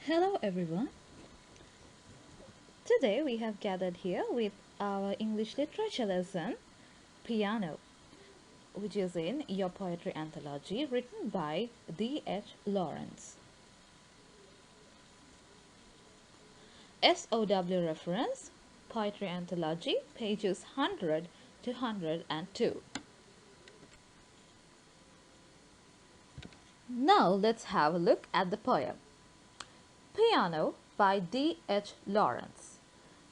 Hello everyone. Today we have gathered here with our English literature lesson, Piano, which is in Your Poetry Anthology written by D.H. Lawrence. SOW reference, Poetry Anthology, pages 100 to 102. Now let's have a look at the poem. Piano by D.H. Lawrence.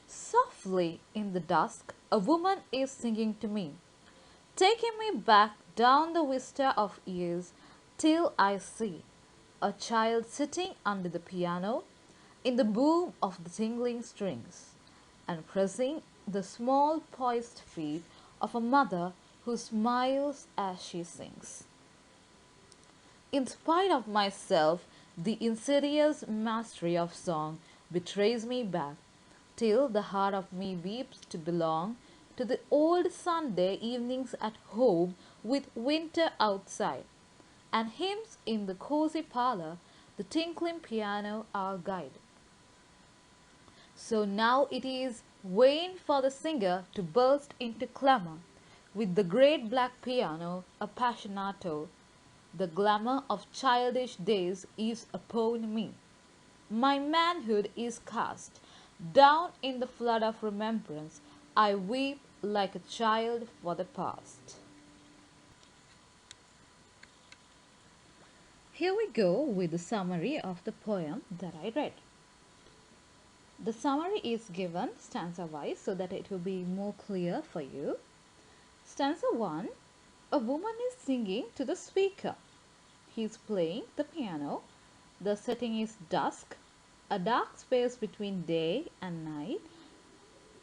Softly in the dusk, a woman is singing to me, taking me back down the vista of years till I see a child sitting under the piano in the boom of the tingling strings and pressing the small poised feet of a mother who smiles as she sings. In spite of myself, the insidious mastery of song betrays me back, till the heart of me weeps to belong to the old Sunday evenings at home with winter outside, and hymns in the cozy parlor, the tinkling piano our guide. So now it is vain for the singer to burst into clamor with the great black piano appassionato. The glamour of childish days is upon me. My manhood is cast down in the flood of remembrance. I weep like a child for the past. Here we go with the summary of the poem that I read. The summary is given stanza wise so that it will be more clear for you. Stanza 1. A woman is singing to the speaker. He is playing the piano. The setting is dusk, a dark space between day and night.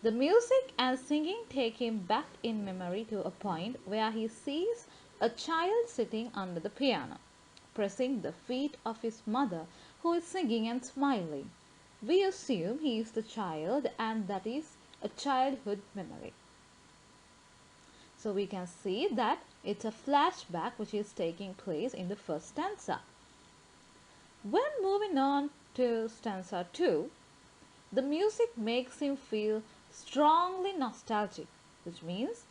The music and singing take him back in memory to a point where he sees a child sitting under the piano, pressing the feet of his mother who is singing and smiling. We assume he is the child and that is a childhood memory. So we can see that it's a flashback which is taking place in the first stanza. When moving on to stanza 2, the music makes him feel strongly nostalgic, which means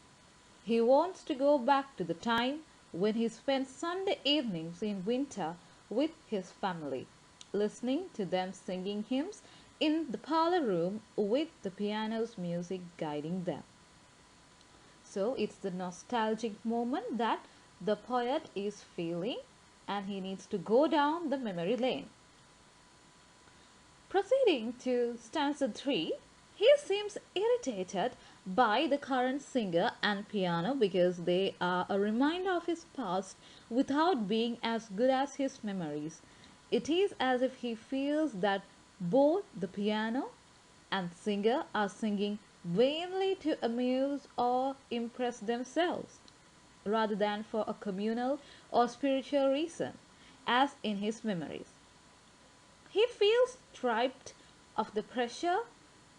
he wants to go back to the time when he spent Sunday evenings in winter with his family, listening to them singing hymns in the parlor room with the piano's music guiding them. So it's the nostalgic moment that the poet is feeling and he needs to go down the memory lane. Proceeding to stanza 3, he seems irritated by the current singer and piano because they are a reminder of his past without being as good as his memories. It is as if he feels that both the piano and singer are singing vainly to amuse or impress themselves, rather than for a communal or spiritual reason, as in his memories. He feels stripped of the pressure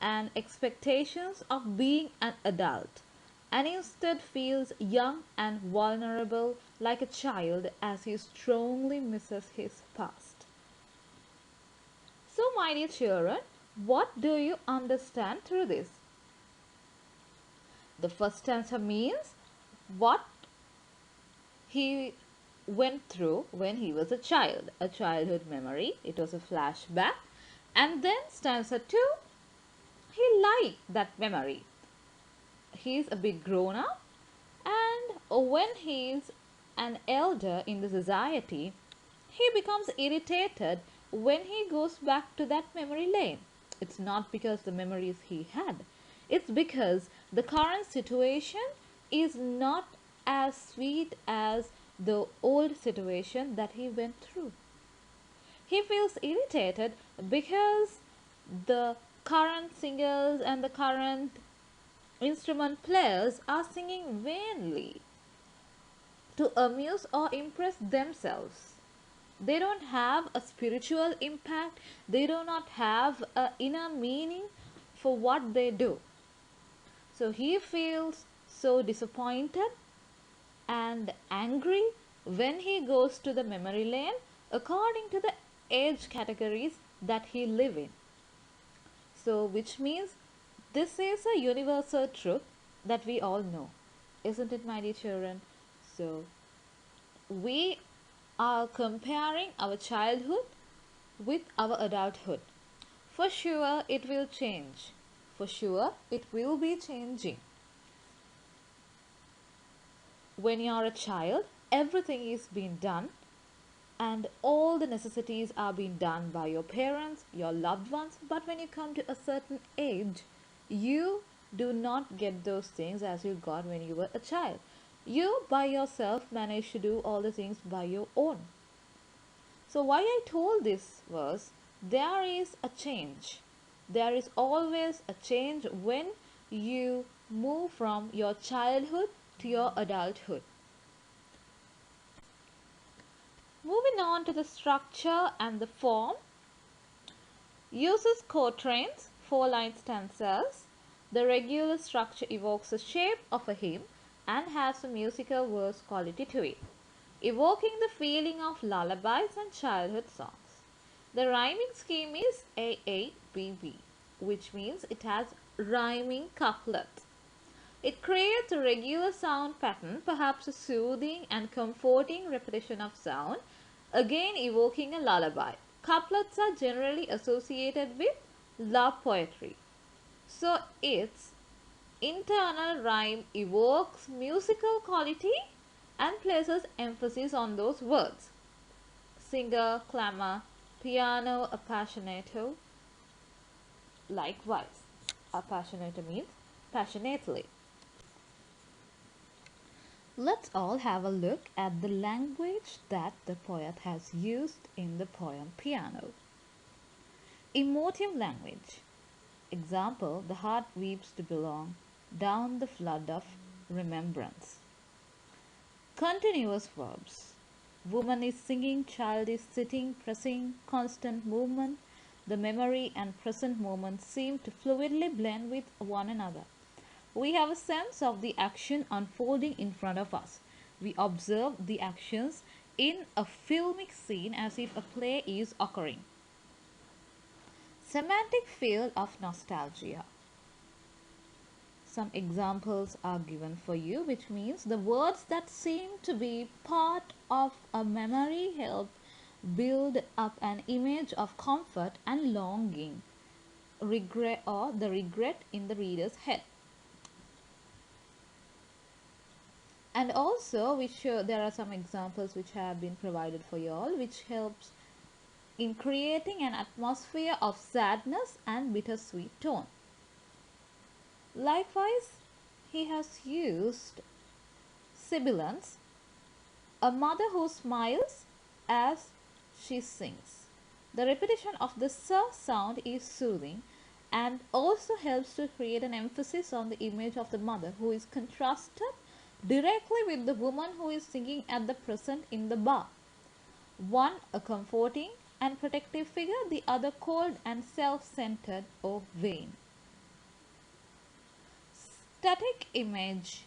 and expectations of being an adult and instead feels young and vulnerable like a child as he strongly misses his past. So, my dear children, what do you understand through this? The first stanza means what he went through when he was a child, a childhood memory. It was a flashback. And then stanza 2, he liked that memory. He's a big grown up, and when he's an elder in the society, he becomes irritated when he goes back to that memory lane. It's not because the memories he had, it's because the current situation is not as sweet as the old situation that he went through. He feels irritated because the current singers and the current instrument players are singing vainly to amuse or impress themselves. They don't have a spiritual impact, they do not have an inner meaning for what they do. So he feels so disappointed and angry when he goes to the memory lane according to the age categories that he live in. So, which means this is a universal truth that we all know, isn't it, my dear children? So, we are comparing our childhood with our adulthood. For sure, it will change. For sure, it will be changing. When you are a child, everything is being done and all the necessities are being done by your parents, your loved ones. But when you come to a certain age, you do not get those things as you got when you were a child. You by yourself manage to do all the things by your own. So, why I told this was there is a change. There is always a change when you move from your childhood to your adulthood. Moving on to the structure and the form, uses quatrains, 4-line stanzas. The regular structure evokes the shape of a hymn and has a musical verse quality to it, evoking the feeling of lullabies and childhood songs. The rhyming scheme is AABB, which means it has rhyming couplets. It creates a regular sound pattern, perhaps a soothing and comforting repetition of sound, again evoking a lullaby. Couplets are generally associated with love poetry. So its internal rhyme evokes musical quality and places emphasis on those words. Singer, clamor, piano, appassionato. Likewise, appassionato means passionately. Let's all have a look at the language that the poet has used in the poem Piano. Emotive language. Example, the heart weeps to belong down the flood of remembrance. Continuous verbs. Woman is singing, child is sitting, pressing, constant movement. The memory and present moment seem to fluidly blend with one another. We have a sense of the action unfolding in front of us. We observe the actions in a filmic scene as if a play is occurring. Semantic field of nostalgia. Some examples are given for you, which means the words that seem to be part of a memory help build up an image of comfort and longing, regret or the regret in the reader's head. And also there are some examples which have been provided for you all, which helps in creating an atmosphere of sadness and bittersweet tone. Likewise, he has used sibilance, a mother who smiles as she sings. The repetition of the s sound is soothing and also helps to create an emphasis on the image of the mother, who is contrasted directly with the woman who is singing at the present in the bar. One a comforting and protective figure, the other cold and self-centered or vain. Static image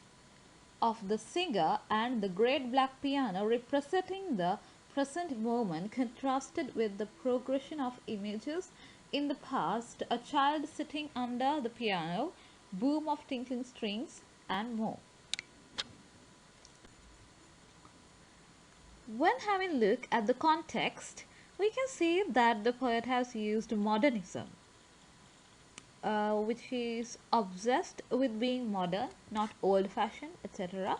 of the singer and the great black piano representing the present moment contrasted with the progression of images in the past, a child sitting under the piano, boom of tinkling strings, and more. When having a look at the context, we can see that the poet has used modernism, which is obsessed with being modern, not old-fashioned, etc.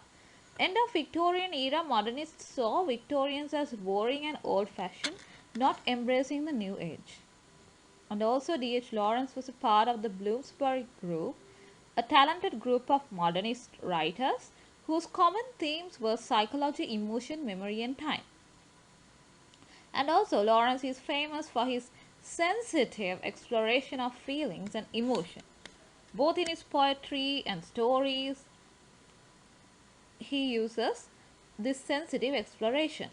End of Victorian era, modernists saw Victorians as boring and old-fashioned, not embracing the new age. And also D.H. Lawrence was a part of the Bloomsbury group, a talented group of modernist writers whose common themes were psychology, emotion, memory and time. And also Lawrence is famous for his sensitive exploration of feelings and emotion. Both in his poetry and stories, he uses this sensitive exploration.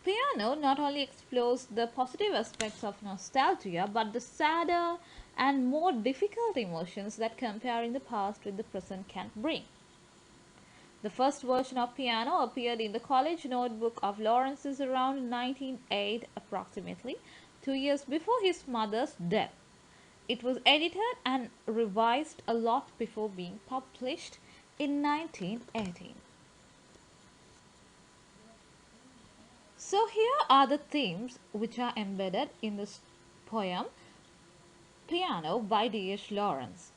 Piano not only explores the positive aspects of nostalgia, but the sadder and more difficult emotions that comparing the past with the present can bring. The first version of Piano appeared in the college notebook of Lawrence's around 1908 approximately 2 years before his mother's death. It was edited and revised a lot before being published in 1918. So here are the themes which are embedded in this poem Piano by D.H. Lawrence.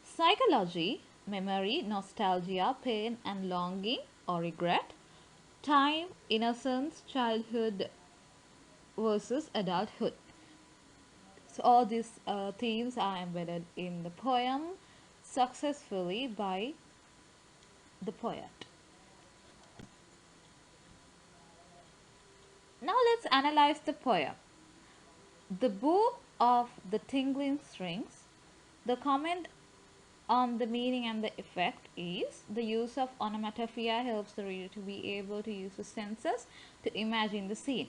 Psychology, memory, nostalgia, pain and longing or regret, time, innocence, childhood versus adulthood. So all these themes are embedded in the poem successfully by the poet. Now let's analyze the poem. The bow of the tingling strings. The comment on the meaning and the effect is the use of onomatopoeia helps the reader to be able to use the senses to imagine the scene.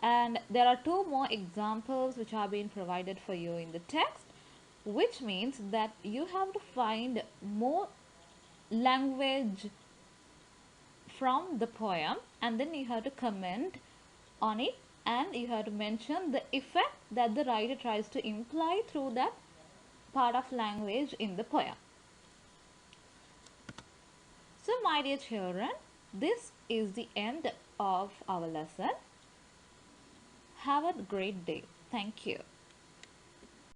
And there are two more examples which are being provided for you in the text, which means that you have to find more language from the poem and then you have to comment on it and you have to mention the effect that the writer tries to imply through that part of language in the poem. So my dear children, this is the end of our lesson. Have a great day. Thank you.